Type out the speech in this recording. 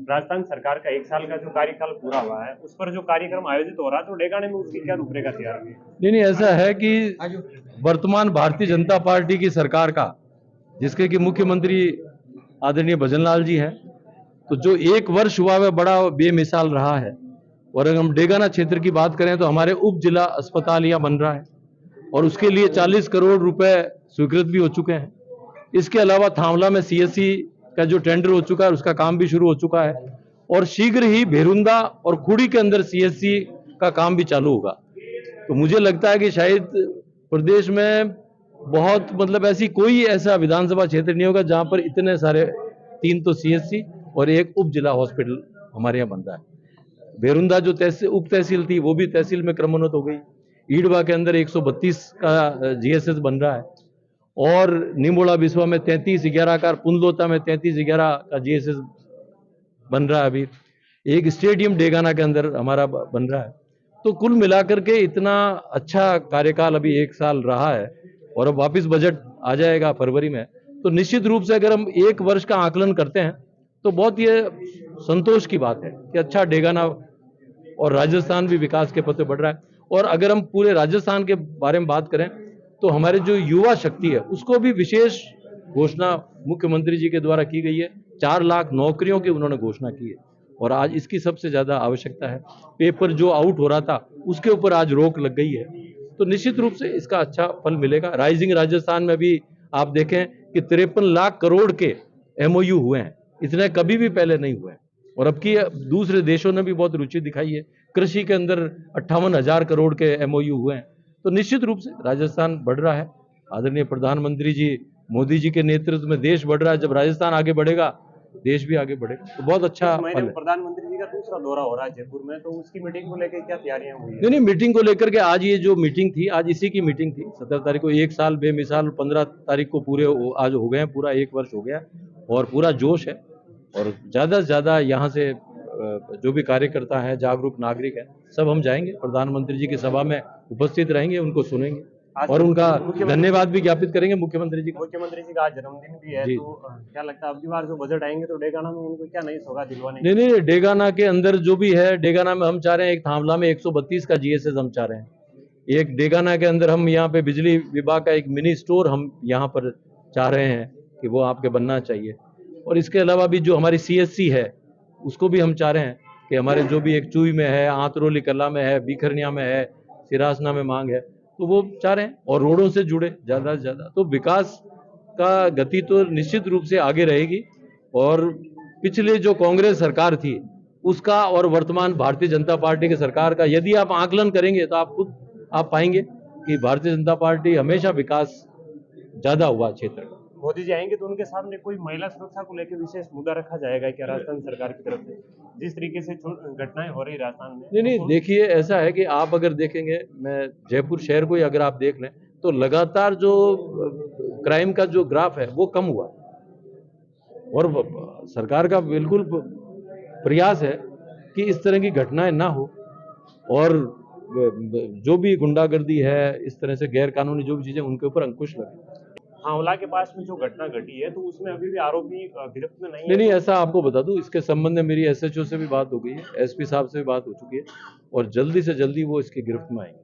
राजस्थान सरकार का 1 साल का जो कार्यकाल पूरा हुआ है उस पर जो कार्यक्रम आयोजित हो रहा है तो डेगाने में उसकी क्या रूपरेखा तैयार हुई? नहीं, ऐसा है कि वर्तमान भारतीय जनता पार्टी की सरकार का, जिसके कि मुख्यमंत्री आदरणीय भजनलाल जी हैं, तो जो 1 वर्ष हुआ वह बड़ा बेमिसाल रहा है। और अगर हम डेगाना क्षेत्र की बात करें तो हमारे उप जिला अस्पताल यहाँ बन रहा है और उसके लिए 40 करोड़ रुपए स्वीकृत भी हो चुके हैं। इसके अलावा थावला में सीएससी का जो टेंडर हो चुका है उसका काम भी शुरू हो चुका है और शीघ्र ही भेरुंदा और खुड़ी के अंदर सीएससी का काम भी चालू होगा। तो मुझे लगता है कि शायद प्रदेश में बहुत ऐसी कोई ऐसा विधानसभा क्षेत्र नहीं होगा जहां पर इतने सारे 3 तो सीएससी और 1 उप जिला हॉस्पिटल हमारे यहाँ बन रहा है। भेरुंदा जो उप तहसील थी वो भी तहसील में क्रमोन्नत हो गई। ईडवा के अंदर 132 का जीएसएस बन रहा है और निमोड़ा बिस्वा में 3311 का, पुनलोता में 3311 का जीएसएस बन रहा है। अभी एक स्टेडियम डेगाना के अंदर हमारा बन रहा है। तो कुल मिलाकर के इतना अच्छा कार्यकाल अभी 1 साल रहा है और अब वापस बजट आ जाएगा फरवरी में। तो निश्चित रूप से अगर हम 1 वर्ष का आकलन करते हैं तो बहुत ये संतोष की बात है कि अच्छा डेगाना और राजस्थान भी विकास के पथ पे बढ़ रहा है। और अगर हम पूरे राजस्थान के बारे में बात करें तो हमारे जो युवा शक्ति है उसको भी विशेष घोषणा मुख्यमंत्री जी के द्वारा की गई है। 4 लाख नौकरियों की उन्होंने घोषणा की है और आज इसकी सबसे ज्यादा आवश्यकता है। पेपर जो आउट हो रहा था उसके ऊपर आज रोक लग गई है, तो निश्चित रूप से इसका अच्छा फल मिलेगा। राइजिंग राजस्थान में भी आप देखें कि 53 लाख करोड़ के एमओयू हुए हैं, इतने कभी भी पहले नहीं हुए और अब की दूसरे देशों ने भी बहुत रुचि दिखाई है। कृषि के अंदर 58,000 करोड़ के एमओयू हुए हैं। तो निश्चित रूप से राजस्थान बढ़ रहा है। आदरणीय प्रधानमंत्री जी मोदी जी के नेतृत्व में देश बढ़ रहा है। जब राजस्थान आगे बढ़ेगा देश भी आगे बढ़ेगा, तो बहुत अच्छा फल है। प्रधानमंत्री जी का दूसरा दौरा हो रहा है जयपुर में, तो उसकी मीटिंग को लेकर क्या तैयारियां हुई? नहीं, मीटिंग को लेकर के आज ये जो मीटिंग थी, आज इसी की मीटिंग थी। 17 तारीख को 1 साल बेमिसाल, 15 तारीख को पूरे आज हो गए हैं, पूरा 1 वर्ष हो गया और पूरा जोश है। और ज्यादा से ज्यादा यहाँ से जो भी कार्यकर्ता है, जागरूक नागरिक है, सब हम जाएंगे, प्रधानमंत्री जी की सभा में उपस्थित रहेंगे, उनको सुनेंगे और उनका धन्यवाद भी ज्ञापित करेंगे मुख्यमंत्री जी का। मुख्यमंत्री जी का आज जन्मदिन भी है, तो क्या लगता है अब की बार जो बजट आएंगे तो डेगाना में उनको क्या नई सौगात दिलवाने? नहीं, डेगाना के अंदर जो भी है, डेगाना में हम चाह रहे हैं एक थावला में 132 का जीएसएस हम चाह रहे हैं। एक डेगाना के अंदर हम यहाँ पे बिजली विभाग का एक मिनी स्टोर हम यहाँ पर चाह रहे हैं कि वो आपके बनना चाहिए। और इसके अलावा भी जो हमारी सीएससी है उसको भी हम चाह रहे हैं कि हमारे जो भी एक चूई में है, आंतरोली कला में है, बीखरनिया में है, सिरासना में मांग है, तो वो चाह रहे हैं और रोडों से जुड़े ज्यादा से ज्यादा। तो विकास का गति तो निश्चित रूप से आगे रहेगी और पिछले जो कांग्रेस सरकार थी उसका और वर्तमान भारतीय जनता पार्टी की सरकार का यदि आप आकलन करेंगे तो आप पाएंगे कि भारतीय जनता पार्टी हमेशा विकास ज्यादा हुआ क्षेत्र का। मोदी जी आएंगे तो उनके सामने कोई महिला सुरक्षा को लेकर विशेष मुद्दा रखा जाएगा क्या राजस्थान सरकार की तरफ से, जिस तरीके से घटनाएं हो रही राजस्थान में? नहीं, देखिए ऐसा है कि आप अगर देखेंगे, मैं जयपुर शहर को ही अगर आप देख लें तो लगातार जो क्राइम का जो ग्राफ है वो कम हुआ और सरकार का बिल्कुल प्रयास है कि इस तरह की घटनाएं ना हो और जो भी गुंडागर्दी है, इस तरह से गैर कानूनी जो भी चीजें, उनके ऊपर अंकुश लगे। हावड़ा के पास में जो घटना घटी है तो उसमें अभी भी आरोपी गिरफ्त में नहीं है? नहीं, ऐसा आपको बता दूं, इसके संबंध में मेरी एसएचओ से भी बात हो गई है, एसपी साहब से भी बात हो चुकी है और जल्दी से जल्दी वो इसकी गिरफ्त में आएंगे।